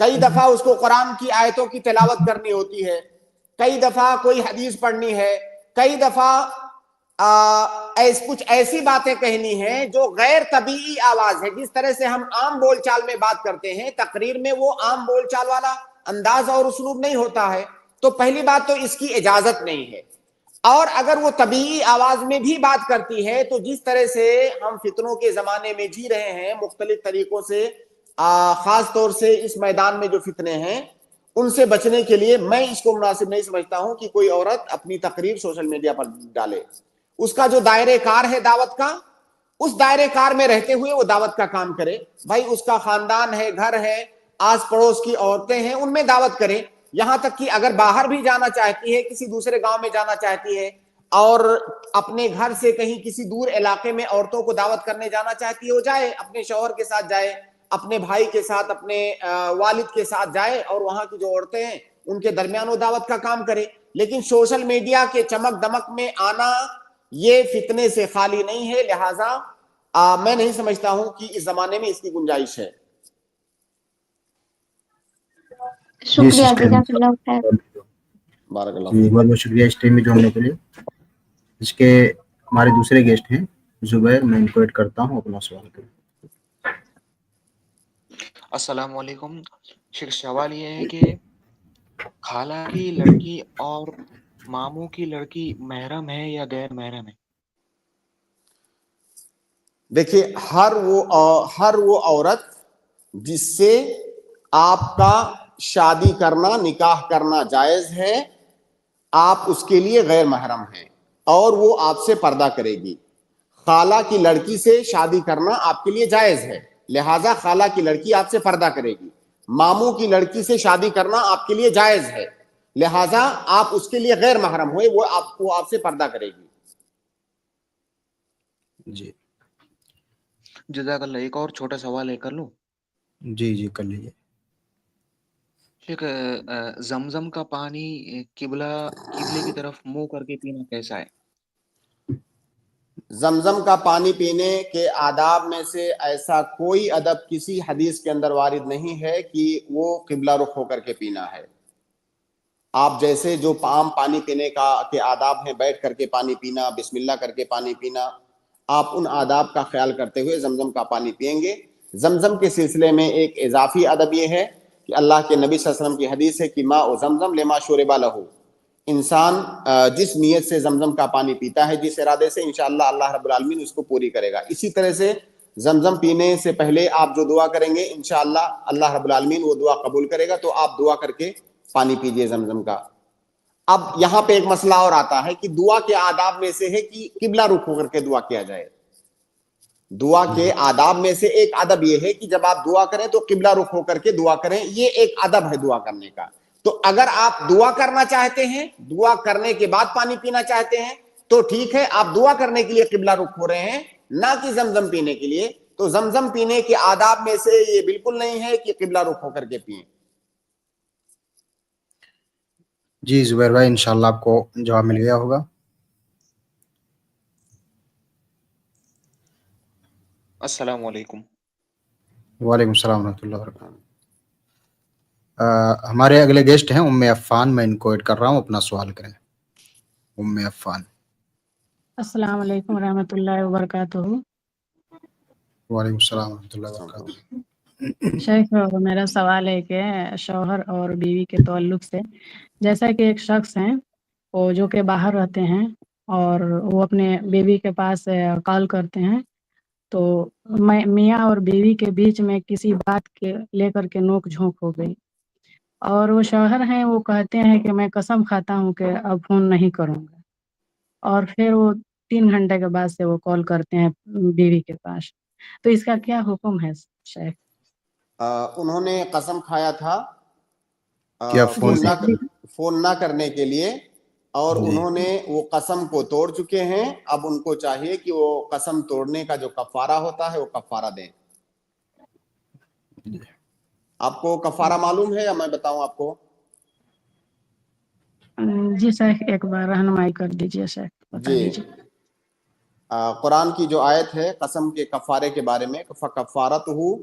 کئی دفعہ اس کو قرآن کی آیتوں کی تلاوت کرنی ہوتی ہے, کئی دفعہ کوئی حدیث پڑھنی ہے, کئی دفعہ کچھ ایسی باتیں کہنی ہیں جو غیر طبیعی آواز ہے. جس طرح سے ہم عام بول چال میں بات کرتے ہیں, تقریر میں وہ عام بول چال والا انداز اور اسلوب نہیں ہوتا ہے. تو پہلی بات تو اس کی اجازت نہیں ہے. اور اگر وہ طبیعی آواز میں بھی بات کرتی ہے تو جس طرح سے ہم فتنوں کے زمانے میں جی رہے ہیں مختلف طریقوں سے, خاص طور سے اس میدان میں جو فتنے ہیں ان سے بچنے کے لیے میں اس کو مناسب نہیں سمجھتا ہوں کہ کوئی عورت اپنی تقریر سوشل میڈیا پر ڈالے. اس کا جو دائرہ کار ہے دعوت کا, اس دائرہ کار میں رہتے ہوئے وہ دعوت کا کام کرے. بھائی اس کا خاندان ہے, گھر ہے, آس پڑوس کی عورتیں ہیں, ان میں دعوت کرے. یہاں تک کہ اگر باہر بھی جانا چاہتی ہے, کسی دوسرے گاؤں میں جانا چاہتی ہے اور اپنے گھر سے کہیں کسی دور علاقے میں عورتوں کو دعوت کرنے جانا چاہتی ہے, وہ جائے, اپنے شوہر کے ساتھ جائے, اپنے بھائی کے ساتھ, اپنے والد کے ساتھ جائے اور وہاں کی جو عورتیں ہیں ان کے درمیان وہ دعوت کا کام کرے. لیکن سوشل میڈیا کے چمک دمک میں آنا یہ فتنے سے خالی نہیں ہے. لہٰذا میں نہیں سمجھتا ہوں کہ اس زمانے میں اس کی گنجائش ہے. شکریہ, جزاک اللہ خیر. بارک اللہ جی, بہت بہت شکریہ اس ٹیم میں جڑنے کے لیے. اس کے ہمارے دوسرے گیسٹ ہیں زبیر, میں ان کو ایڈ کرتا ہوں اپنا سوال کریں. السلام علیکم. شیخ, سوال یہ ہے کہ خالہ کی لڑکی اور ماموں کی لڑکی محرم ہے یا غیر محرم ہے؟ دیکھیے, ہر وہ عورت جس سے آپ کا شادی کرنا, نکاح کرنا جائز ہے, آپ اس کے لیے غیر محرم ہیں اور وہ آپ سے پردہ کرے گی. خالہ کی لڑکی سے شادی کرنا آپ کے لیے جائز ہے, لہٰذا خالہ کی لڑکی آپ سے پردہ کرے گی. ماموں کی لڑکی سے شادی کرنا آپ کے لیے جائز ہے, لہٰذا آپ اس کے لیے غیر محرم ہوئے, وہ آپ سے پردہ کرے گی. جی جزاک اللہ. ایک اور چھوٹا سوال ہے, کر لوں؟ جی جی کر لیجیے. شیخ, زمزم کا پانی قبلے کی طرف منہ کر کے پینا کیسا ہے؟ زمزم کا پانی پینے کے آداب میں سے ایسا کوئی ادب کسی حدیث کے اندر وارد نہیں ہے کہ وہ قبلہ رخ ہو کر کے پینا ہے. آپ جیسے جو عام پانی پینے کے آداب ہیں, بیٹھ کر کے پانی پینا, بسم اللہ کر کے پانی پینا, آپ ان آداب کا خیال کرتے ہوئے زمزم کا پانی پئیں گے. زمزم کے سلسلے میں ایک اضافی ادب یہ ہے کہ اللہ کے نبی صلی اللہ علیہ وسلم کی حدیث ہے کہ ماء زمزم لما شرب لہ. انسان جس نیت سے زمزم کا پانی پیتا ہے, جس ارادے سے, انشاءاللہ اللہ رب العالمین اس کو پوری کرے گا. اسی طرح سے زمزم پینے سے پہلے آپ جو دعا کریں گے انشاءاللہ اللہ رب العالمین وہ دعا قبول کرے گا. تو آپ دعا کر کے پانی پیجئے زمزم کا. اب یہاں پہ ایک مسئلہ اور آتا ہے کہ دعا کے آداب میں سے ہے کہ قبلہ رخ ہو کر کے دعا کیا جائے. دعا کے آداب میں سے ایک ادب یہ ہے کہ جب آپ دعا کریں تو قبلہ رخ ہو کر کے دعا کریں, یہ ایک ادب ہے دعا کرنے کا. تو اگر آپ دعا کرنا چاہتے ہیں, دعا کرنے کے بعد پانی پینا چاہتے ہیں تو ٹھیک ہے, آپ دعا کرنے کے لیے قبلہ رخ ہو رہے ہیں, نہ کہ زمزم پینے کے لیے. تو زمزم پینے کے آداب میں سے یہ بالکل نہیں ہے کہ قبلہ رخ ہو کر کے پئیں. جی زبیر بھائی, انشاءاللہ آپ کو جواب مل گیا ہوگا. السلام علیکم. وعلیکم السلام ورحمۃ اللہ وبرکاتہ. ہمارے اگلے گیسٹ ہیں ام عفان, میں ان کو ایڈ کر رہا ہوں, اپنا سوال کریں. ام عفان. السلام علیکم ورحمۃ اللہ وبرکاتہ. وعلیکم السلام ورحمۃ اللہ وبرکاتہ. شیخ, میرا سوال ہے کہ شوہر اور بیوی کے تعلق سے, جیسا کہ ایک شخص ہیں وہ جو کہ باہر رہتے ہیں اور وہ اپنے بیوی کے پاس کال کرتے ہیں, تو میاں اور بیوی کے بیچ میں کسی بات کے لے کر کے نوک جھونک ہو گئی, اور وہ شوہر ہیں وہ کہتے ہیں کہ میں قسم کھاتا ہوں کہ اب فون نہیں کروں گا, اور پھر وہ 3 گھنٹے کے بعد سے وہ کال کرتے ہیں بیوی کے پاس. تو اس کا کیا حکم ہے شیخ؟ انہوں نے قسم کھایا تھا کیا فون نہ کرنے کے لیے, اور جی. انہوں نے وہ قسم کو توڑ چکے ہیں. اب ان کو چاہیے کہ وہ قسم توڑنے کا جو کفارہ ہوتا ہے وہ کفارہ دیں. آپ کو کفارہ معلوم ہے یا میں بتاؤں آپ کو؟ جی شیخ, ایک بار رہنمائی کر دیجیے شیخ, بتا جی, دیجیے. قرآن کی جو آیت ہے قسم کے کفارے کے بارے میں, فَكَفَّارَتُهُ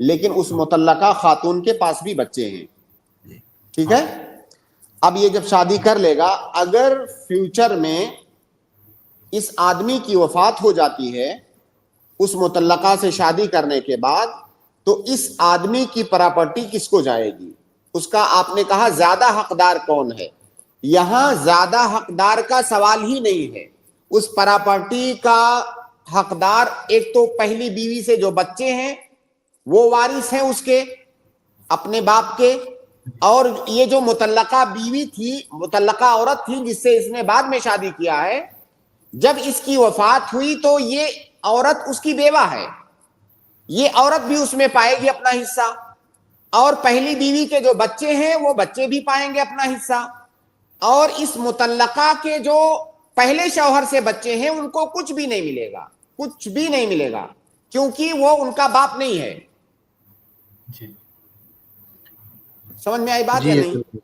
لیکن اس متعلقہ خاتون کے پاس بھی بچے ہیں, ٹھیک ہے. اب یہ جب شادی کر لے گا, اگر فیوچر میں اس آدمی کی وفات ہو جاتی ہے اس متعلقہ سے شادی کرنے کے بعد, تو اس آدمی کی پراپرٹی کس کو جائے گی؟ اس کا آپ نے کہا زیادہ حقدار کون ہے. یہاں زیادہ حقدار کا سوال ہی نہیں ہے. اس پراپرٹی کا حقدار ایک تو پہلی بیوی سے جو بچے ہیں وہ وارث ہیں اس کے اپنے باپ کے, اور یہ جو متعلقہ بیوی تھی, متعلقہ عورت تھی جس سے اس نے بعد میں شادی کیا ہے, جب اس کی وفات ہوئی تو یہ عورت اس کی بیوہ ہے, یہ عورت بھی اس میں پائے گی اپنا حصہ, اور پہلی بیوی کے جو بچے ہیں وہ بچے بھی پائیں گے اپنا حصہ, اور اس متعلقہ کے جو پہلے شوہر سے بچے ہیں ان کو کچھ بھی نہیں ملے گا, کچھ بھی نہیں ملے گا, کیونکہ وہ ان کا باپ نہیں ہے. جی سمجھ میں آئی بات یا نہیں؟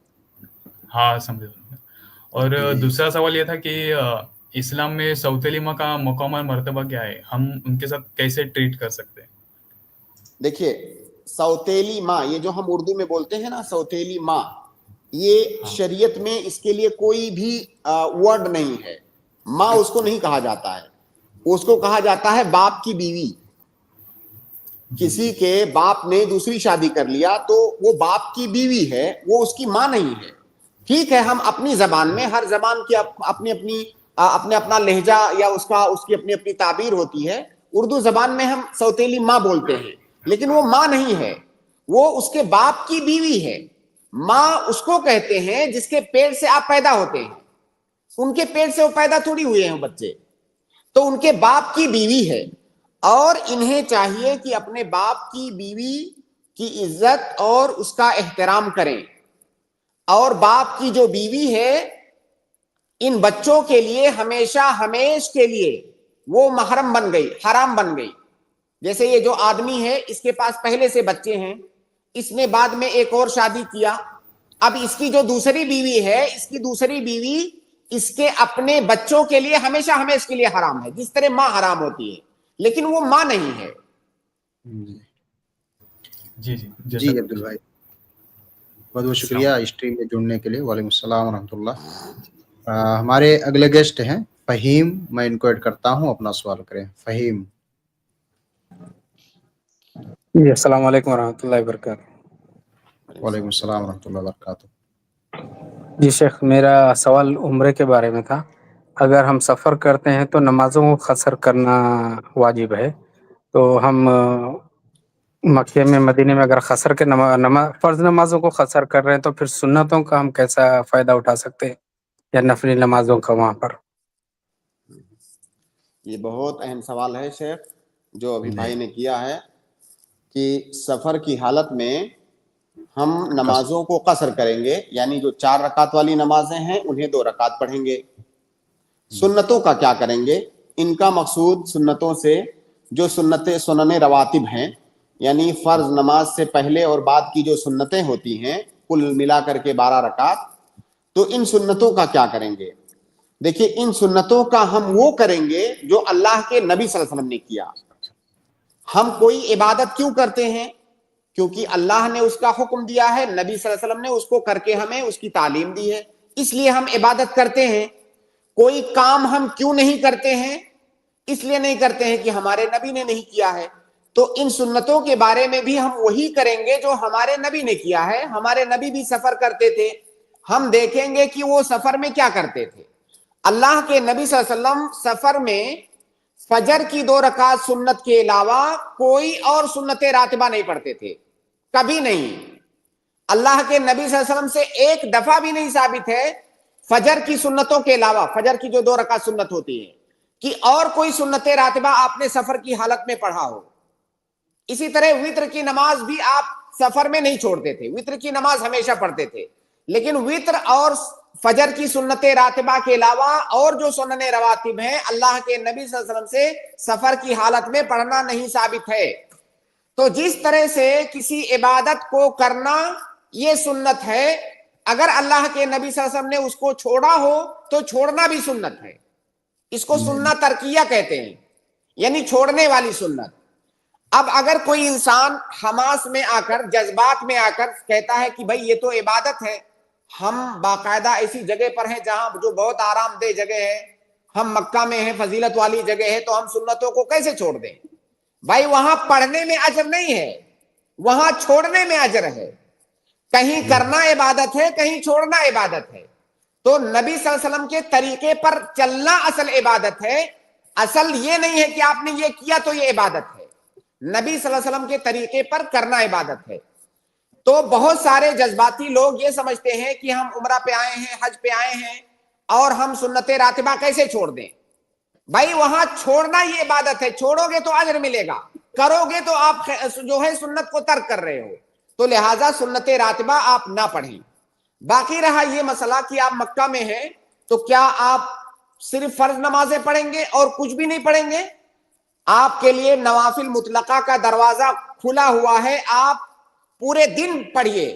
ہاں سمجھ. اور دوسرا سوال یہ تھا کہ اسلام میں سوتیلی ماں کا مقام اور مرتبہ کیا ہے, ہم ان کے ساتھ کیسے ٹریٹ کر سکتے ہیں؟ دیکھیے سوتیلی ماں, یہ جو ہم اردو میں بولتے ہیں نا سوتیلی ماں, یہ شریعت میں اس کے لیے کوئی بھی ورڈ نہیں ہے. ماں اس کو نہیں کہا جاتا ہے, اس کو کہا جاتا ہے باپ کی بیوی. کسی کے باپ نے دوسری شادی کر لیا تو وہ باپ کی بیوی ہے, وہ اس کی ماں نہیں ہے. ٹھیک ہے, ہم اپنی زبان میں, ہر زبان کی اپنے اپنا لہجہ یا اس کی اپنی تعبیر ہوتی ہے. اردو زبان میں ہم سوتیلی ماں بولتے ہیں, لیکن وہ ماں نہیں ہے, وہ اس کے باپ کی بیوی ہے. ماں اس کو کہتے ہیں جس کے پیٹ سے آپ پیدا ہوتے ہیں, ان کے پیٹ سے وہ پیدا تھوڑی ہوئے ہیں بچے, تو ان کے باپ کی بیوی ہے. اور انہیں چاہیے کہ اپنے باپ کی بیوی کی عزت اور اس کا احترام کریں, اور باپ کی جو بیوی ہے ان بچوں کے لیے ہمیشہ ہمیش کے لیے وہ محرم بن گئی, حرام بن گئی. جیسے یہ جو آدمی ہے اس کے پاس پہلے سے بچے ہیں, اس نے بعد میں ایک اور شادی کیا, اب اس کی جو دوسری بیوی ہے, اس کی دوسری بیوی اس کے اپنے بچوں کے لیے ہمیشہ ہمیش کے لیے حرام ہے, جس طرح ماں حرام ہوتی ہے, لیکن وہ ماں نہیں ہے. جی جی عبدل بھائی بہت بہت شکریہ اسٹریم میں جڑنے کے لیے. وعلیکم السلام ورحمۃ اللہ. ہمارے اگلے گیسٹ ہیں فہیم, میں ان کو ایڈ کرتا ہوں, اپنا سوال کریں. فہیم. جی السلام علیکم ورحمۃ اللہ وبرکاتہ. وعلیکم السلام ورحمۃ اللہ وبرکاتہ. جی شیخ, میرا سوال عمرے کے بارے میں تھا. اگر ہم سفر کرتے ہیں تو نمازوں کو قصر کرنا واجب ہے, تو ہم مکے میں مدینے میں اگر قصر کے فرض نمازوں کو قصر کر رہے ہیں تو پھر سنتوں کا ہم کیسا فائدہ اٹھا سکتے ہیں, یا نفلی نمازوں کا وہاں پر؟ یہ بہت اہم سوال ہے شیخ جو ابھی بھائی نے کیا ہے, کہ سفر کی حالت میں ہم نمازوں کو قصر کریں گے, یعنی جو 4 رکعت والی نمازیں ہیں انہیں 2 رکعت پڑھیں گے. سنتوں کا کیا کریں گے؟ ان کا مقصود سنتوں سے جو سنن رواتب ہیں, یعنی فرض نماز سے پہلے اور بعد کی جو سنتیں ہوتی ہیں کل ملا کر کے 12 رکعت, تو ان سنتوں کا کیا کریں گے؟ دیکھیے ان سنتوں کا ہم وہ کریں گے جو اللہ کے نبی صلی اللہ علیہ وسلم نے کیا. ہم کوئی عبادت کیوں کرتے ہیں؟ کیونکہ اللہ نے اس کا حکم دیا ہے, نبی صلی اللہ علیہ وسلم نے اس کو کر کے ہمیں اس کی تعلیم دی ہے, اس لیے ہم عبادت کرتے ہیں. کوئی کام ہم کیوں نہیں کرتے ہیں؟ اس لیے نہیں کرتے ہیں کہ ہمارے نبی نے نہیں کیا ہے. تو ان سنتوں کے بارے میں بھی ہم وہی کریں گے جو ہمارے نبی نے کیا ہے. ہمارے نبی بھی سفر کرتے تھے, ہم دیکھیں گے کہ وہ سفر میں کیا کرتے تھے. اللہ کے نبی صلی اللہ علیہ وسلم سفر میں فجر کی 2 رکعت سنت کے علاوہ کوئی اور سنت راتبہ نہیں پڑھتے تھے, کبھی نہیں. اللہ کے نبی صلی اللہ علیہ وسلم سے ایک دفعہ بھی نہیں ثابت ہے فجر کی سنتوں کے علاوہ, فجر کی جو 2 رکعت سنت ہوتی ہے, کہ اور کوئی سنت راتبہ آپ نے سفر کی حالت میں پڑھا ہو. اسی طرح وتر کی نماز بھی آپ سفر میں نہیں چھوڑتے تھے, وتر کی نماز ہمیشہ پڑھتے تھے. لیکن وتر اور فجر کی سنت راتبہ کے علاوہ اور جو سنن رواتب ہیں اللہ کے نبی صلی اللہ علیہ وسلم سے سفر کی حالت میں پڑھنا نہیں ثابت ہے. تو جس طرح سے کسی عبادت کو کرنا یہ سنت ہے, اگر اللہ کے نبی صلی اللہ علیہ وسلم نے اس کو چھوڑا ہو تو چھوڑنا بھی سنت ہے. اس کو سنت ترکیہ کہتے ہیں, یعنی چھوڑنے والی سنت. اب اگر کوئی انسان حماس میں آ کر جذبات میں آ کر کہتا ہے کہ بھائی یہ تو عبادت ہے, ہم باقاعدہ ایسی جگہ پر ہیں جہاں جو بہت آرام دہ جگہ ہے, ہم مکہ میں ہیں, فضیلت والی جگہ ہے, تو ہم سنتوں کو کیسے چھوڑ دیں؟ بھائی وہاں پڑھنے میں اجر نہیں ہے, وہاں چھوڑنے میں اجر ہے. کہیں کرنا عبادت ہے, کہیں چھوڑنا عبادت ہے. تو نبی صلی اللہ علیہ وسلم کے طریقے پر چلنا اصل عبادت ہے. اصل یہ نہیں ہے کہ آپ نے یہ کیا تو یہ عبادت ہے. نبی صلی اللہ علیہ وسلم کے طریقے پر کرنا عبادت ہے. تو بہت سارے جذباتی لوگ یہ سمجھتے ہیں کہ ہم عمرہ پہ آئے ہیں, حج پہ آئے ہیں, اور ہم سنت راتبہ کیسے چھوڑ دیں؟ بھائی وہاں چھوڑنا یہ عبادت ہے, چھوڑو گے تو اجر ملے گا, کرو گے تو آپ جو ہے سنت کو ترک کر رہے ہو. تو لہٰذا سنت راتبہ آپ نہ پڑھیں. باقی رہا یہ مسئلہ کہ آپ مکہ میں ہیں تو کیا آپ صرف فرض نمازیں پڑھیں گے اور کچھ بھی نہیں پڑھیں گے؟ آپ کے لیے نوافل مطلقہ کا دروازہ کھلا ہوا ہے, آپ پورے دن پڑھیے.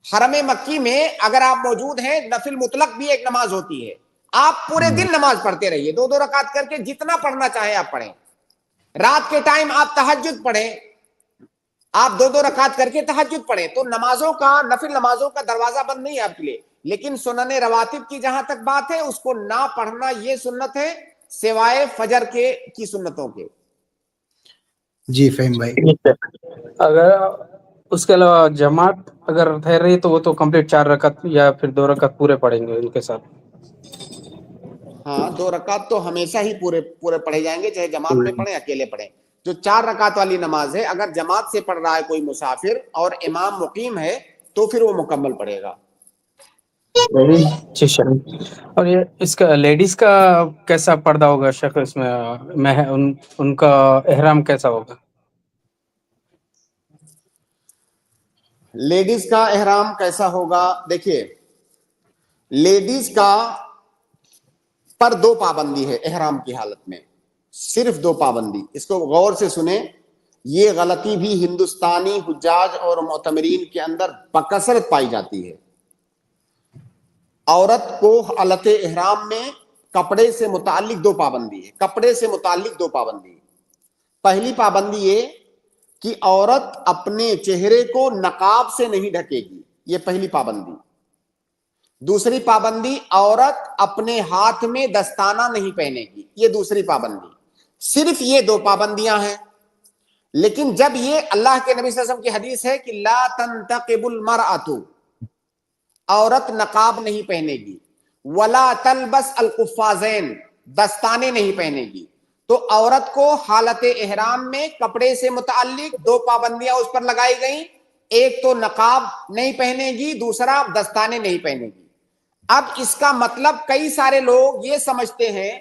حرم مکی میں اگر آپ موجود ہیں, نفل مطلق بھی ایک نماز ہوتی ہے, آپ پورے دن نماز پڑھتے رہیے, 2 رکعت کر کے جتنا پڑھنا چاہیں آپ پڑھیں. رات کے ٹائم آپ تہجد پڑھیں, آپ 2 رکعت کر کے تہجد پڑھیں. تو نمازوں کا, نفل نمازوں کا دروازہ بند نہیں ہے آپ کے لیے. لیکن سنن رواتب کی جہاں تک بات ہے, اس کو نہ پڑھنا یہ سنت ہے سوائے فجر کی سنتوں کے. جی فہیم بھائی. اگر اس کے علاوہ جماعت اگر ٹھہر رہی تو وہ تو کمپلیٹ 4 رکعت یا پھر 2 رکعت پورے پڑھیں گے ان کے ساتھ. ہاں 2 رکعت تو ہمیشہ ہی پورے پڑھے جائیں گے, چاہے جماعت میں پڑھیں اکیلے پڑھیں. جو 4 رکعت والی نماز ہے, اگر جماعت سے پڑھ رہا ہے کوئی مسافر اور امام مقیم ہے تو پھر وہ مکمل پڑھے گا. اور یہ اس کا لیڈیز کا کیسا پردہ ہوگا شیخ؟ اس میں ان کا احرام کیسا ہوگا؟ لیڈیز کا احرام کیسا ہوگا؟ دیکھیے لیڈیز کا پر 2 پابندی ہے احرام کی حالت میں, صرف 2 پابندی. اس کو غور سے سنیں, یہ غلطی بھی ہندوستانی حجاج اور معتمرین کے اندر بکثرت پائی جاتی ہے. عورت کو حالت احرام میں کپڑے سے متعلق 2 پابندی ہے, کپڑے سے متعلق 2 پابندی ہے. پہلی پابندی یہ کہ عورت اپنے چہرے کو نقاب سے نہیں ڈھکے گی, یہ پہلی پابندی. دوسری پابندی, عورت اپنے ہاتھ میں دستانہ نہیں پہنے گی, یہ دوسری پابندی. صرف یہ 2 پابندیاں ہیں. لیکن جب یہ اللہ کے نبی صلی اللہ علیہ وسلم کی حدیث ہے کہ لا تنتقب المرأۃ, عورت نقاب نہیں پہنے گی, ولا تلبس القفازین, دستانے نہیں پہنے گی, تو عورت کو حالت احرام میں کپڑے سے متعلق 2 پابندیاں اس پر لگائی گئیں. ایک تو نقاب نہیں پہنے گی, دوسرا دستانے نہیں پہنے گی. اب اس کا مطلب کئی سارے لوگ یہ سمجھتے ہیں,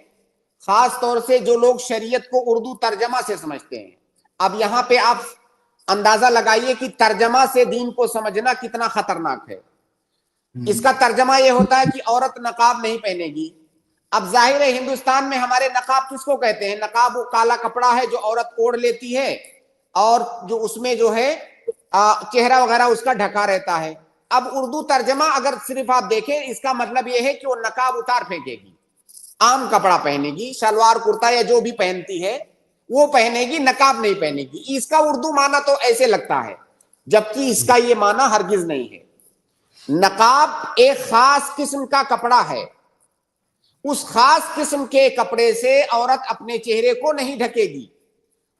خاص طور سے جو لوگ شریعت کو اردو ترجمہ سے سمجھتے ہیں. اب یہاں پہ آپ اندازہ لگائیے کہ ترجمہ سے دین کو سمجھنا کتنا خطرناک ہے. اس کا ترجمہ یہ ہوتا ہے کہ عورت نقاب نہیں پہنے گی. اب ظاہر ہے ہندوستان میں ہمارے نقاب کس کو کہتے ہیں؟ نقاب وہ کالا کپڑا ہے جو عورت اوڑھ لیتی ہے اور جو اس میں جو ہے چہرہ وغیرہ اس کا ڈھکا رہتا ہے. اب اردو ترجمہ اگر صرف آپ دیکھیں, اس کا مطلب یہ ہے کہ وہ نقاب اتار پھینکے گی, عام کپڑا پہنے گی, شلوار کرتا یا جو بھی پہنتی ہے وہ پہنے گی, نقاب نہیں پہنے گی. اس کا اردو معنی تو ایسے لگتا ہے, جبکہ اس کا یہ معنی ہرگز نہیں ہے. نقاب ایک خاص قسم کا کپڑا ہے, اس خاص قسم کے کپڑے سے عورت اپنے چہرے کو نہیں ڈھکے گی.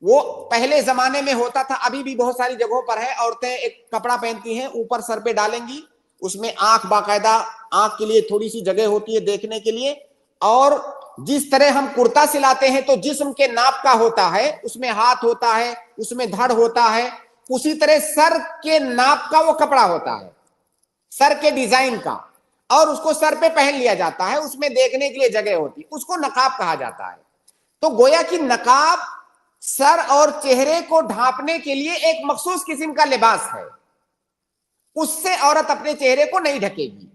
وہ پہلے زمانے میں ہوتا تھا, ابھی بھی بہت ساری جگہوں پر ہے, عورتیں ایک کپڑا پہنتی ہیں, اوپر سر پہ ڈالیں گی, اس میں آنکھ باقاعدہ, آنکھ کے لیے تھوڑی سی جگہ ہوتی ہے دیکھنے کے لیے, اور جس طرح ہم کرتا سلاتے ہیں تو جسم کے ناپ کا ہوتا ہے, اس میں ہاتھ ہوتا ہے, اس میں دھڑ ہوتا ہے, اسی طرح سر کے ناپ کا وہ کپڑا ہوتا ہے, سر کے ڈیزائن کا, اور اس کو سر پہ پہن لیا جاتا ہے, اس میں دیکھنے کے لیے جگہ ہوتی, اس کو نقاب کہا جاتا ہے. تو گویا کہ نقاب سر اور چہرے کو ڈھانپنے کے لیے ایک مخصوص قسم کا لباس ہے, اس سے عورت اپنے چہرے کو نہیں ڈھکے گی.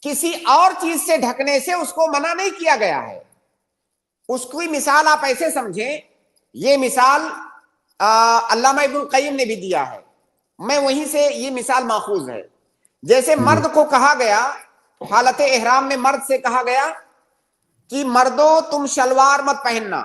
کسی اور چیز سے ڈھکنے سے اس کو منع نہیں کیا گیا ہے. اس کی مثال آپ ایسے سمجھیں, یہ مثال علامہ ابن القیم نے بھی دیا ہے, میں وہیں سے یہ مثال ماخوذ ہے. جیسے مرد کو کہا گیا حالت احرام میں, مرد سے کہا گیا کہ مردوں تم شلوار مت پہننا,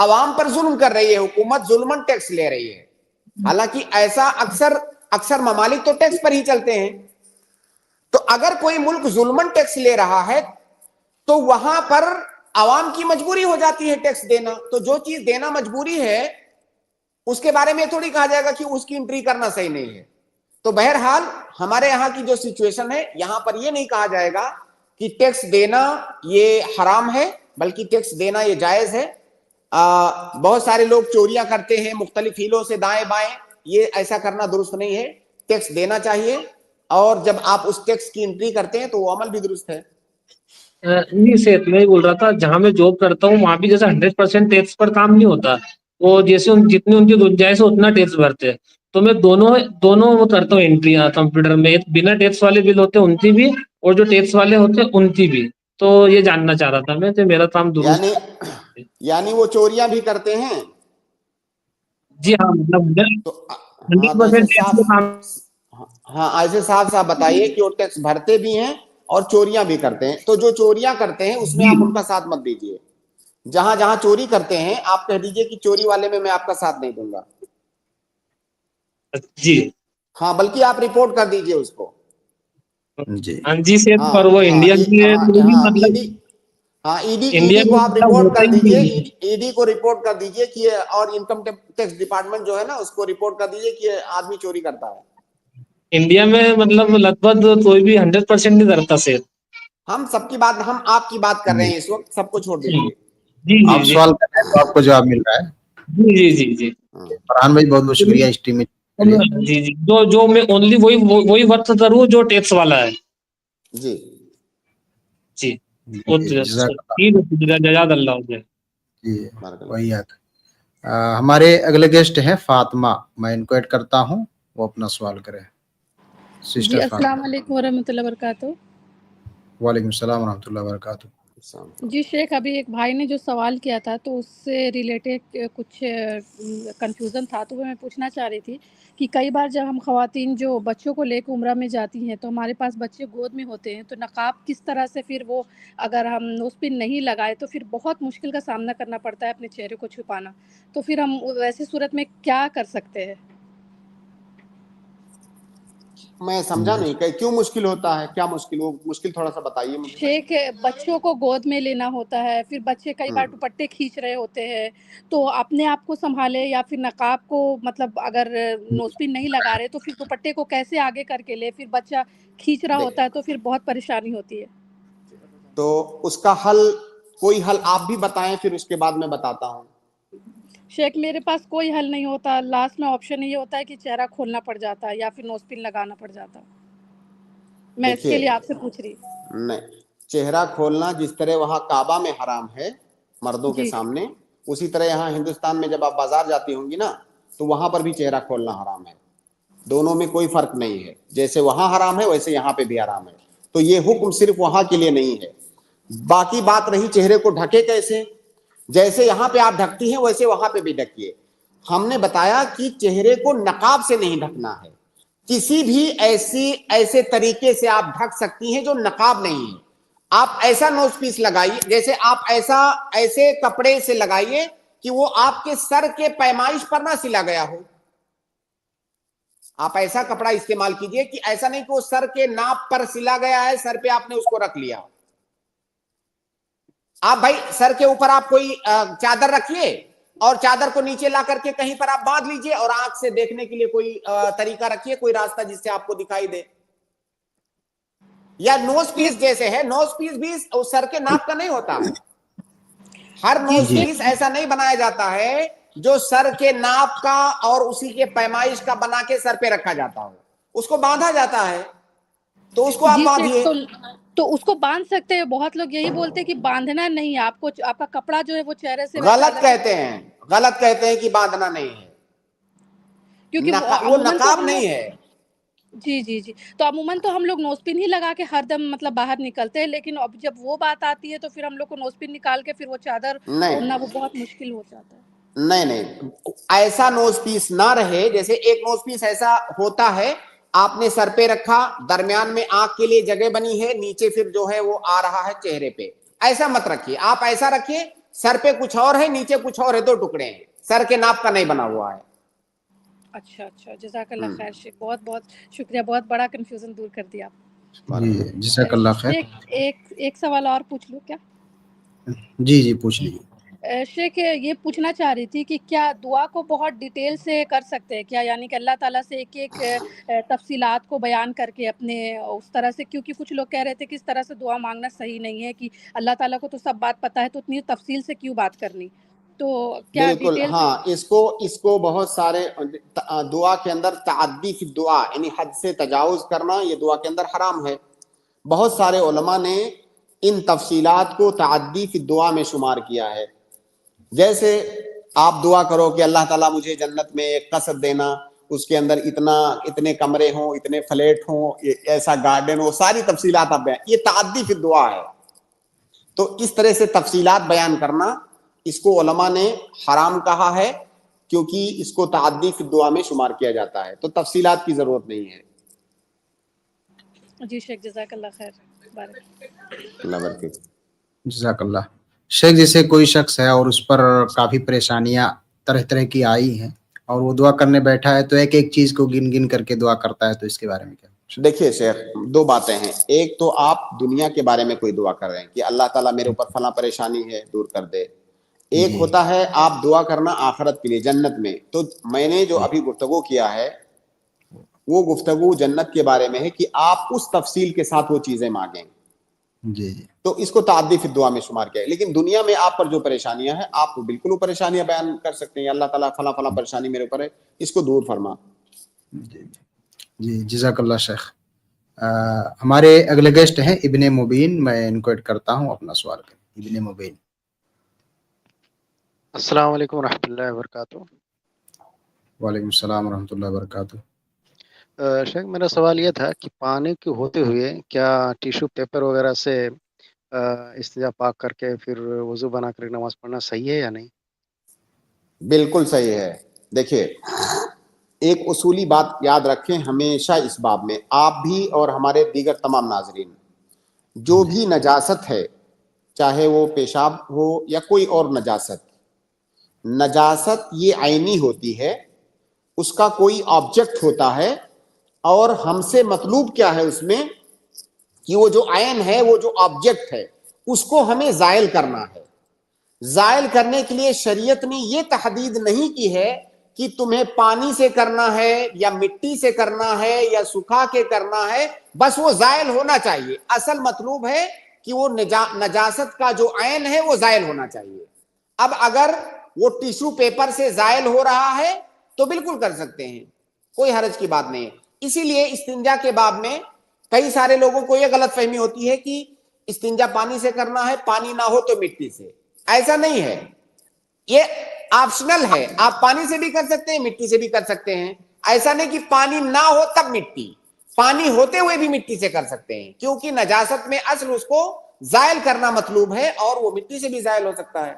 عوام پر ظلم کر رہی ہے, حکومت ظلمن ٹیکس لے رہی ہے. حالانکہ ایسا اکثر ممالک تو ٹیکس پر ہی چلتے ہیں. تو اگر کوئی ملک ظلمن ٹیکس لے رہا ہے تو وہاں پر عوام کی مجبوری ہو جاتی ہے ٹیکس دینا. تو جو چیز دینا مجبوری ہے اس کے بارے میں تھوڑی کہا جائے گا کہ اس کی انٹری کرنا صحیح نہیں ہے. تو بہرحال ہمارے یہاں کی جو سچویشن ہے, یہاں پر یہ نہیں کہا جائے گا کہ ٹیکس دینا یہ حرام ہے, بلکہ ٹیکس دینا یہ جائز ہے. بہت سارے لوگ چوریاں کرتے ہیں مختلف ہیلوں سے دائیں بائیں, یہ ایسا کرنا درست نہیں ہے. ٹیکس دینا چاہیے, اور جب آپ اس ٹیکس کی انٹری کرتے ہیں تو وہ عمل بھی درست ہے. نہیں سیٹ میں بول رہا تھا, جہاں میں جاب کرتا ہوں وہاں بھی جیسے 100% ٹیکس پر کام نہیں ہوتا. وہ جیسے جتنی ان کی گنجائش ہے اتنا ٹیکس بھرتے ہیں. تو میں دونوں وہ کرتا ہوں انٹریاں کمپیوٹر میں, بنا ٹیکس والے بل ہوتے ہیں ان کی بھی, اور جو ٹیکس والے ہوتے ہیں ان کی بھی. تو یہ جاننا چاہ رہا تھا میں کہ میرا کام درست یعنی وہ چوریاں بھی کرتے ہیں. جی ہاں, مطلب تو ایسے 100% بتائیے کہ وہ ٹیکس بھرتے بھی ہیں اور چوریاں بھی کرتے ہیں. تو جو چوریاں کرتے ہیں اس میں آپ ان کا ساتھ مت دیجیے. جہاں جہاں چوری کرتے ہیں آپ کہہ دیجئے کہ چوری والے میں آپ کا ساتھ نہیں دوں گا. جی ہاں, بلکہ آپ رپورٹ کر دیجئے اس کو. ہاں جی سے, پر وہ انڈیا کے مطلب ایڈی کو آپ رپورٹ کر دیجئے. ایڈی کو رپورٹ کر دیجئے کہ, اور انکم ٹیکس ڈپارٹمنٹ جو ہے نا اس کو رپورٹ کر دیجئے کہ آدمی چوری کرتا ہے. انڈیا میں مطلب لگ بھگ کوئی بھی 100% نہیں کرتا سیل. ہم آپ کی بات کر رہے ہیں اس وقت, سب کو چھوڑ دیجئے. آپ سوال کر رہے ہیں تو آپ کو جواب مل رہا ہے. جی فرحان بھائی بہت بہت شکریہ اس ٹیم میں. جی جو میں اونلی وہی ورک کروں جو ٹیکس والا ہے. جی جی جزاک اللہ. جی وہی ہمارے اگلے گیسٹ ہیں فاطمہ, میں ان کو ایڈ کرتا ہوں, وہ اپنا سوال کریں. جی السلام علیکم ورحمۃ اللہ وبرکاتہ. وعلیکم السلام ورحمۃ اللہ وبرکاتہ. جی شیخ, ابھی ایک بھائی نے جو سوال کیا تھا تو اس سے ریلیٹڈ کچھ کنفیوژن تھا, تو وہ میں پوچھنا چاہ رہی تھی کہ کئی بار جب ہم خواتین جو بچوں کو لے کے عمرہ میں جاتی ہیں تو ہمارے پاس بچے گود میں ہوتے ہیں, تو نقاب کس طرح سے پھر وہ اگر ہم نوز پن نہیں لگائے تو پھر بہت مشکل کا سامنا کرنا پڑتا ہے اپنے چہرے کو چھپانا. تو پھر ہم ویسی صورت میں کیا کر سکتے ہیں؟ میں سمجھا نہیں کہ کیوں مشکل ہوتا ہے, کیا مشکل تھوڑا سا بتائیے مجھے. شیخ, بچوں کو گود میں لینا ہوتا ہے, پھر بچے کئی بار دوپٹے کھینچ رہے ہوتے ہیں, تو اپنے آپ کو سنبھالے یا پھر نقاب کو, مطلب اگر نوز پن نہیں لگا رہے تو پھر دوپٹے کو کیسے آگے کر کے لے, پھر بچہ کھینچ رہا ہوتا ہے تو پھر بہت پریشانی ہوتی ہے. تو اس کا کوئی حل آپ بھی بتائیں, پھر اس کے بعد میں بتاتا ہوں. شیخ میرے پاس کوئی حل نہیں ہوتا, لاسٹ میں آپشن یہ ہوتا ہے کہ چہرہ کھولنا پڑ جاتا ہے یا پھر نوز پن لگانا پڑ جاتا. میں اس کے لیے آپ سے پوچھ رہی. نہیں, چہرہ کھولنا جس طرح وہاں کعبہ میں حرام ہے مردوں کے سامنے, اسی طرح یہاں ہندوستان میں جب آپ بازار جاتی ہوں گی نا تو وہاں پر بھی چہرہ کھولنا حرام ہے. دونوں میں کوئی فرق نہیں ہے, جیسے وہاں حرام ہے ویسے یہاں پہ بھی حرام ہے. تو یہ حکم صرف وہاں کے لیے نہیں ہے. باقی بات رہی چہرے کو ڈھکے کیسے, جیسے یہاں پہ آپ ڈھکتی ہیں ویسے وہاں پہ بھی ڈھکیے. ہم نے بتایا کہ چہرے کو نقاب سے نہیں ڈھکنا ہے, کسی بھی ایسے طریقے سے آپ ڈھک سکتی ہیں جو نقاب نہیں ہے. آپ ایسا نوز پیس لگائیے, جیسے آپ ایسے کپڑے سے لگائیے کہ وہ آپ کے سر کے پیمائش پر نہ سلا گیا ہو. آپ ایسا کپڑا استعمال کیجئے کہ ایسا نہیں کہ وہ سر کے ناپ پر سلا گیا ہے, سر پہ آپ نے اس کو رکھ لیا. آپ بھائی سر کے اوپر آپ کوئی چادر رکھیے اور چادر کو نیچے لا کر کے کہیں پر آپ باندھ لیجئے, اور آنکھ سے دیکھنے کے لیے کوئی طریقہ رکھیے, کوئی راستہ جس سے آپ کو دکھائی دے. یا نوز پیس جیسے ہے, نوز پیس بھی سر کے ناپ کا نہیں ہوتا ہے. ہر نوز پیس ایسا نہیں بنایا جاتا ہے جو سر کے ناپ کا اور اسی کے پیمائش کا بنا کے سر پہ رکھا جاتا ہو, اس کو باندھا جاتا ہے. تو اس کو آپ باندھیے. تو اس کو باندھ سکتے ہیں. بہت لوگ یہی بولتے ہیں کہ باندھنا نہیں ہے, آپ کا کپڑا جو ہے وہ چہرے سے غلط کہتے ہیں کہ باندھنا نہیں ہے, کیونکہ وہ نقاب نہیں ہے. جی تو عموماً تو ہم لوگ نوز پن ہی لگا کے ہر دم مطلب باہر نکلتے ہیں, لیکن اب جب وہ بات آتی ہے تو پھر ہم لوگ کو نوز پن نکال کے پھر وہ چادر اوڑھنا وہ بہت مشکل ہو جاتا ہے. نہیں, ایسا نوز پیس نہ رہے. جیسے ایک نوز پیس ایسا ہوتا ہے, آپ نے سر پہ رکھا, درمیان میں آنکھ کے لیے جگہ بنی ہے, نیچے پھر جو ہے وہ آ رہا ہے چہرے پہ. ایسا مت رکھیے. آپ ایسا رکھیے سر پہ کچھ اور ہے, نیچے کچھ اور ہے, دو ٹکڑے ہیں, سر کے ناپ کا نہیں بنا ہوا ہے. اچھا اچھا, جزاک اللہ خیر شیخ, بہت بہت شکریہ, بہت بڑا کنفیوژن دور کر دیا آپ. جی جزاک اللہ خیر. شیخ ایک سوال اور پوچھ لوں کیا؟ جی جی پوچھ لیجیے. شیخ یہ پوچھنا چاہ رہی تھی کہ کیا دعا کو بہت ڈیٹیل سے کر سکتے ہیں کیا, یعنی کہ اللہ تعالیٰ سے ایک ایک تفصیلات کو بیان کر کے اپنے اس طرح سے, کیونکہ کچھ لوگ کہہ رہے تھے کہ اس طرح سے دعا مانگنا صحیح نہیں ہے, کہ اللہ تعالیٰ کو تو سب بات پتہ ہے تو اتنی تفصیل سے کیوں بات کرنی, تو کیا بالکل ڈیٹیل ہاں, اس کو بہت سارے دعا کے اندر تعدی فی دعا یعنی حد سے تجاوز کرنا یہ دعا کے اندر حرام ہے. بہت سارے علماء نے ان تفصیلات کو تعدی فی دعا میں شمار کیا ہے. جیسے آپ دعا کرو کہ اللہ تعالیٰ مجھے جنت میں ایک قصر دینا, اس کے اندر اتنے کمرے ہوں, اتنے فلیٹ ہوں, ایسا گارڈن ہو, ساری تفصیلات آپ بیان, یہ تعدی فی دعا ہے. تو اس طرح سے تفصیلات بیان کرنا اس کو علماء نے حرام کہا ہے, کیونکہ اس کو تعدی فی دعا میں شمار کیا جاتا ہے, تو تفصیلات کی ضرورت نہیں ہے. جی شیخ, جزاک اللہ خیر. اللہ برکت. جزاک اللہ. شیخ جیسے کوئی شخص ہے اور اس پر کافی پریشانیاں طرح طرح کی آئی ہیں اور وہ دعا کرنے بیٹھا ہے تو ایک ایک چیز کو گن گن کر کے دعا کرتا ہے, تو اس کے بارے میں کیا؟ دیکھیے شیخ, دو باتیں ہیں. ایک تو آپ دنیا کے بارے میں کوئی دعا کر رہے ہیں کہ اللہ تعالیٰ میرے اوپر فلاں پریشانی ہے دور کر دے. ایک ہوتا ہے آپ دعا کرنا آخرت کے لیے, جنت میں. تو میں نے جو ابھی گفتگو کیا ہے وہ گفتگو جنت کے بارے میں ہے کہ آپ اس تفصیل کے ساتھ وہ چیزیں مانگیں. جی تو اس کو تعدی فی دعا میں شمار کیا ہے. لیکن دنیا میں آپ پر جو پریشانیاں ہیں آپ بالکل وہ پریشانیاں بیان کر سکتے ہیں, اللہ تعالیٰ فلاں فلاں پریشانی میرے اوپر ہے, اس کو دور فرما. جی جزاک اللہ شیخ. ہمارے اگلے گیسٹ ہیں ابن مبین, میں ان کو ایڈ کرتا ہوں اپنا سوال کریں. ابن مبین. السلام علیکم ورحمۃ اللہ وبرکاتہ. وعلیکم السلام ورحمۃ اللہ وبرکاتہ. شیخ میرا سوال یہ تھا کہ پانی کے ہوتے ہوئے کیا ٹیشو پیپر وغیرہ سے استنجا پاک کر کے پھر وضو بنا کر نماز پڑھنا صحیح ہے یا نہیں؟ بالکل صحیح ہے. دیکھیے ایک اصولی بات یاد رکھیں ہمیشہ اس باب میں, آپ بھی اور ہمارے دیگر تمام ناظرین, جو بھی نجاست ہے چاہے وہ پیشاب ہو یا کوئی اور نجاست, نجاست یہ عینی ہوتی ہے, اس کا کوئی آبجیکٹ ہوتا ہے, اور ہم سے مطلوب کیا ہے اس میں کہ وہ جو عین ہے, وہ جو آبجیکٹ ہے, اس کو ہمیں زائل کرنا ہے. زائل کرنے کے لیے شریعت نے یہ تحدید نہیں کی ہے کہ تمہیں پانی سے کرنا ہے یا مٹی سے کرنا ہے یا سکھا کے کرنا ہے, بس وہ زائل ہونا چاہیے. اصل مطلوب ہے کہ وہ نجاست کا جو عین ہے وہ زائل ہونا چاہیے. اب اگر وہ ٹیشو پیپر سے زائل ہو رہا ہے تو بالکل کر سکتے ہیں, کوئی حرج کی بات نہیں ہے. اسی لیے استنجا کے باب میں کئی سارے لوگوں کو یہ غلط فہمی ہوتی ہے کہ استنجا پانی سے کرنا ہے, پانی نہ ہو تو مٹی سے. ایسا نہیں ہے, یہ آپشنل ہے, آپ پانی سے بھی کر سکتے ہیں, مٹی سے بھی کر سکتے ہیں. ایسا نہیں کہ پانی نہ ہو تب مٹی, پانی ہوتے ہوئے بھی مٹی سے کر سکتے ہیں, کیونکہ نجاست میں اصل اس کو زائل کرنا مطلوب ہے, اور وہ مٹی سے بھی زائل ہو سکتا ہے.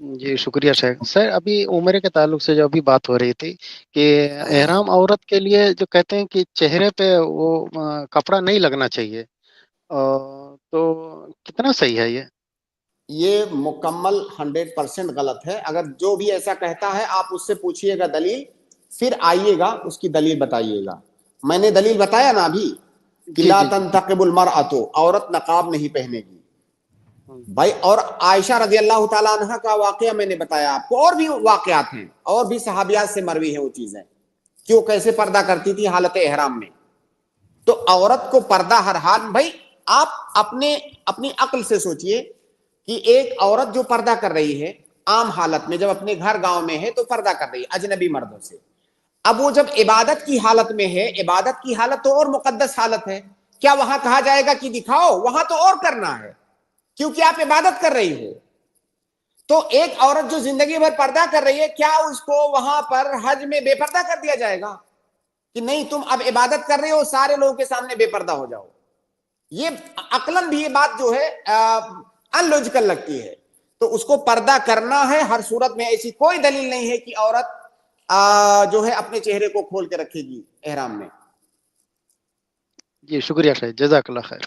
جی شکریہ شیخ. سر ابھی عمرے کے تعلق سے جو ابھی بات ہو رہی تھی کہ احرام عورت کے لیے جو کہتے ہیں کہ چہرے پہ وہ کپڑا نہیں لگنا چاہیے, تو کتنا صحیح ہے یہ مکمل 100% غلط ہے. اگر جو بھی ایسا کہتا ہے آپ اس سے پوچھئے گا دلیل, پھر آئیے گا اس کی دلیل بتائیے گا. میں نے دلیل بتایا نا ابھی کہ لا تنتقب المرأۃ, عورت نقاب نہیں پہنے گی بھائی. اور عائشہ رضی اللہ تعالیٰ عنہ کا واقعہ میں نے بتایا آپ کو, اور بھی واقعات ہیں اور بھی صحابیات سے مروی ہیں وہ چیزیں کہ وہ کیسے پردہ کرتی تھی حالت احرام میں. تو عورت کو پردہ ہر حال, بھائی آپ اپنی عقل سے سوچئے کہ ایک عورت جو پردہ کر رہی ہے عام حالت میں, جب اپنے گھر گاؤں میں ہے تو پردہ کر رہی ہے اجنبی مردوں سے. اب وہ جب عبادت کی حالت میں ہے, عبادت کی حالت تو اور مقدس حالت ہے, کیا وہاں کہا جائے گا کہ دکھاؤ؟ وہاں تو اور کرنا ہے کیونکہ آپ عبادت کر رہی ہو. تو ایک عورت جو زندگی بھر پردہ کر رہی ہے, کیا اس کو وہاں پر حج میں بے پردہ کر دیا جائے گا کہ نہیں تم اب عبادت کر رہے ہو, سارے لوگوں کے سامنے بے پردہ ہو جاؤ؟ یہ عقلاً بھی یہ بات جو ہے ان لوجیکل لگتی ہے. تو اس کو پردہ کرنا ہے ہر صورت میں. ایسی کوئی دلیل نہیں ہے کہ عورت جو ہے اپنے چہرے کو کھول کے رکھے گی احرام میں. جی شکریہ شاہد, جزاک اللہ خیر.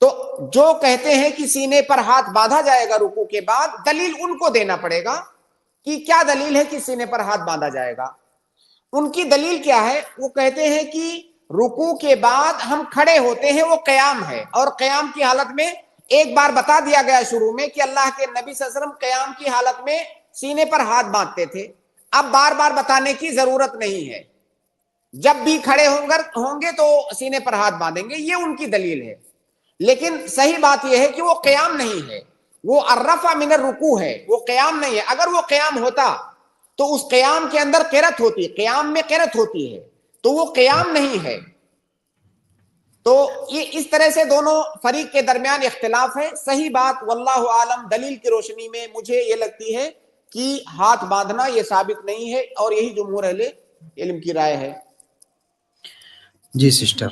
تو جو کہتے ہیں کہ سینے پر ہاتھ باندھا جائے گا رکوع کے بعد، دلیل ان کو دینا پڑے گا کہ کیا دلیل ہے کہ سینے پر ہاتھ باندھا جائے گا۔ ان کی دلیل کیا ہے؟ وہ کہتے ہیں کہ رکوع کے بعد ہم کھڑے ہوتے ہیں، وہ قیام ہے، اور قیام کی حالت میں ایک بار بتا دیا گیا شروع میں کہ اللہ کے نبی صلی اللہ علیہ وسلم قیام کی حالت میں سینے پر ہاتھ باندھتے تھے، اب بار بار بتانے کی ضرورت نہیں ہے، جب بھی کھڑے ہوں گے تو سینے پر ہاتھ باندھیں گے، یہ ان کی دلیل ہے۔ لیکن صحیح بات یہ ہے کہ وہ قیام نہیں ہے، وہ الرفع من الرکوع ہے، وہ قیام نہیں ہے۔ اگر وہ قیام ہوتا تو اس قیام کے اندر قرت ہوتی، قیام میں قرت ہوتی ہے، تو وہ قیام نہیں ہے۔ تو یہ اس طرح سے دونوں فریق کے درمیان اختلاف ہے۔ صحیح بات واللہ عالم دلیل کی روشنی میں مجھے یہ لگتی ہے کہ ہاتھ باندھنا یہ ثابت نہیں ہے، اور یہی جمہور اہل علم کی رائے ہے۔ جی سسٹر،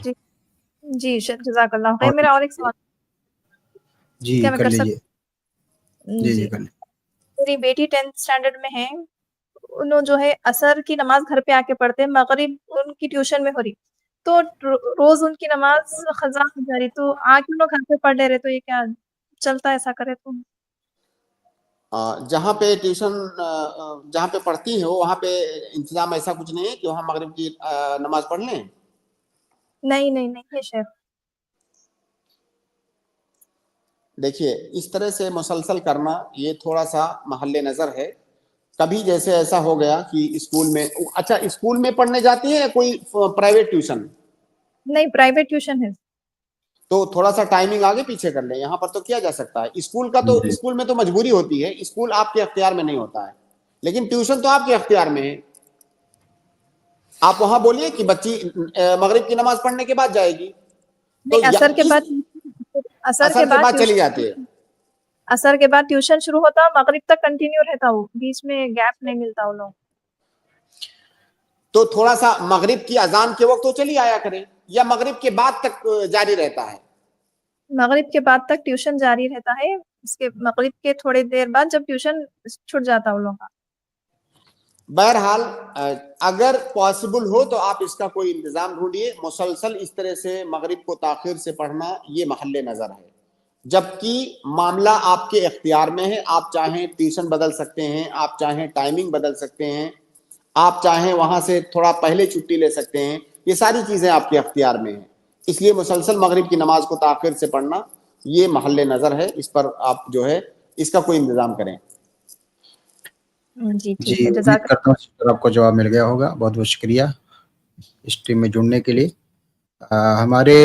جی جزاک اللہ خیر۔ میرا اور ایک سوال، جی کیا میں کر کر لیجیے۔ سکتی؟ جی جی، جی کر لیجیے۔ میری بیٹی 10th اسٹینڈرڈ میں ہے، انہوں جو ہے عصر کی نماز گھر پہ آ کے پڑھتے ہیں، مغرب ان کی ٹیوشن میں ہو رہی، تو روز ان کی نماز قضا ہو جا رہی، تو آ کے لوگ گھر پہ پڑھ لے رہے، تو یہ کیا چلتا ہے ایسا کرے تو؟ جہاں پہ ٹیوشن جہاں پہ پڑھتی ہو وہاں پہ انتظام ایسا کچھ نہیں ہے کہ وہاں مغرب کی نماز پڑھ لیں؟ نہیں نہیں نہیں ہے شیخ۔ دیکھیے اس طرح سے مسلسل کرنا یہ تھوڑا سا محل نظر ہے۔ کبھی جیسے ایسا ہو گیا کہ اسکول میں، اچھا اسکول میں پڑھنے جاتی ہیں یا کوئی پرائیویٹ ٹیوشن؟ نہیں، پرائیویٹ ٹیوشن ہے۔ تو تھوڑا سا ٹائمنگ آگے پیچھے کر لیں، یہاں پر تو کیا جا سکتا ہے۔ اسکول کا تو اسکول میں تو مجبوری ہوتی ہے، اسکول آپ کے اختیار میں نہیں ہوتا ہے، لیکن ٹیوشن تو آپ کے اختیار میں ہے۔ آپ وہاں بولیے کہ بچی مغرب کی نماز پڑھنے کے بعد جائے گی، تو عصر کے بعد چلی جاتی ہے۔ عصر کے بعد ٹیوشن شروع ہوتا، مغرب تک کنٹینیو رہتا، وہ بیچ میں گیپ نہیں ملتا وہ لوگ۔ تو تھوڑا سا مغرب کی اذان کے وقت تو چلی آیا کریں، یا مغرب کے بعد تک جاری رہتا ہے؟ مغرب کے بعد تک ٹیوشن جاری رہتا ہے، اس کے مغرب کے تھوڑی دیر بعد جب ٹیوشن چھٹ جاتا وہ لوگ کا۔ بہرحال اگر پاسبل ہو تو آپ اس کا کوئی انتظام ڈھونڈیے۔ مسلسل اس طرح سے مغرب کو تاخیر سے پڑھنا یہ محل نظر ہے، جبکہ معاملہ آپ کے اختیار میں ہے۔ آپ چاہیں ٹیوشن بدل سکتے ہیں، آپ چاہیں ٹائمنگ بدل سکتے ہیں، آپ چاہیں وہاں سے تھوڑا پہلے چھٹی لے سکتے ہیں، یہ ساری چیزیں آپ کے اختیار میں ہیں۔ اس لیے مسلسل مغرب کی نماز کو تاخیر سے پڑھنا یہ محل نظر ہے، اس پر آپ جو ہے اس کا کوئی انتظام کریں۔ جی جی امید کرتا ہوں آپ کو جواب مل گیا ہوگا۔ بہت بہت شکریہ اسٹریم میں جڑنے کے لیے۔ ہمارے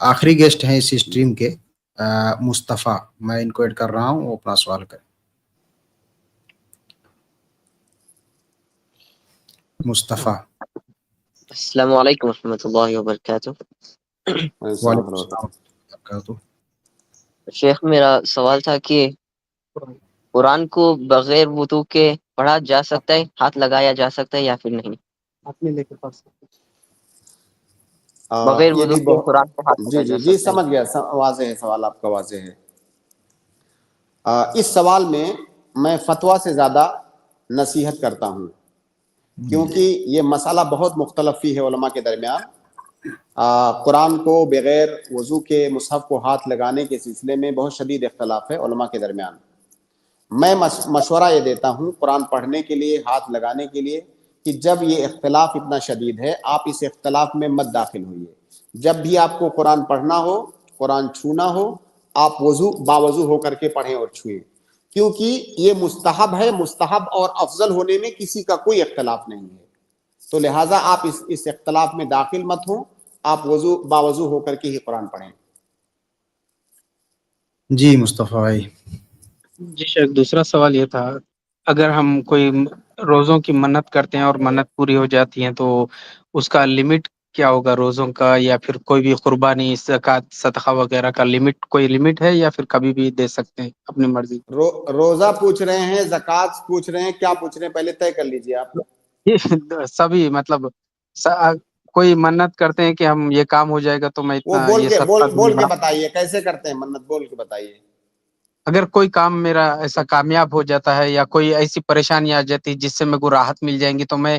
آخری گیسٹ ہیں اس اسٹریم کے، مصطفیٰ، میں ان کو ایڈ کر رہا ہوں، وہ اپنا سوال کریں۔ مصطفیٰ، السلام علیکم ورحمۃ اللہ وبرکاتہ۔ وعلیکم السلام وبرکاتہ۔ شیخ میرا سوال تھا کہ قرآن کو بغیر وضو کے پڑھا جا سکتا ہے، ہاتھ لگایا جا سکتا ہے یا پھر نہیں؟ بغیر وضو کے قرآن کو ہاتھ لگایا جا سکتا ہے؟ جی سمجھ گیا، واضح ہے سوال آپ کا، واضح ہے۔ اس سوال میں میں فتویٰ سے زیادہ نصیحت کرتا ہوں، کیونکہ یہ مسئلہ بہت مختلف ہی ہے علماء کے درمیان۔ قرآن کو بغیر وضو کے مصحف کو ہاتھ لگانے کے سلسلے میں بہت شدید اختلاف ہے علماء کے درمیان۔ میں مشورہ یہ دیتا ہوں قرآن پڑھنے کے لیے، ہاتھ لگانے کے لیے، کہ جب یہ اختلاف اتنا شدید ہے آپ اس اختلاف میں مت داخل ہوئیے۔ جب بھی آپ کو قرآن پڑھنا ہو، قرآن چھونا ہو، آپ باوضو ہو کر کے پڑھیں اور چھوئیں، کیونکہ یہ مستحب ہے۔ مستحب اور افضل ہونے میں کسی کا کوئی اختلاف نہیں ہے، تو لہٰذا آپ اس اختلاف میں داخل مت ہوں، آپ باوضو ہو کر کے ہی قرآن پڑھیں۔ جی مصطفیٰ بھائی۔ جی شیخ، دوسرا سوال یہ تھا، اگر ہم کوئی روزوں کی منت کرتے ہیں اور منت پوری ہو جاتی ہیں تو اس کا لمٹ کیا ہوگا روزوں کا، یا پھر کوئی بھی قربانی، زکوٰۃ، صدقہ وغیرہ کا لمٹ، کوئی لمٹ ہے یا پھر کبھی بھی دے سکتے ہیں اپنی مرضی؟ روزہ پوچھ رہے ہیں، زکوٰۃ پوچھ رہے ہیں، کیا پوچھ رہے ہیں پہلے طے کر لیجئے آپ۔ سبھی، مطلب کوئی منت کرتے ہیں کہ ہم یہ کام ہو جائے گا تو میں وہ اتنا یہ صدقہ دوں بول گا۔ کے بتائیے کیسے کرتے ہیں منت، بول کے بتائیے۔ اگر کوئی کام میرا ایسا کامیاب ہو جاتا ہے یا کوئی ایسی پریشانی آ جاتی ہے جس سے میرے کو راحت مل جائیں گی تو میں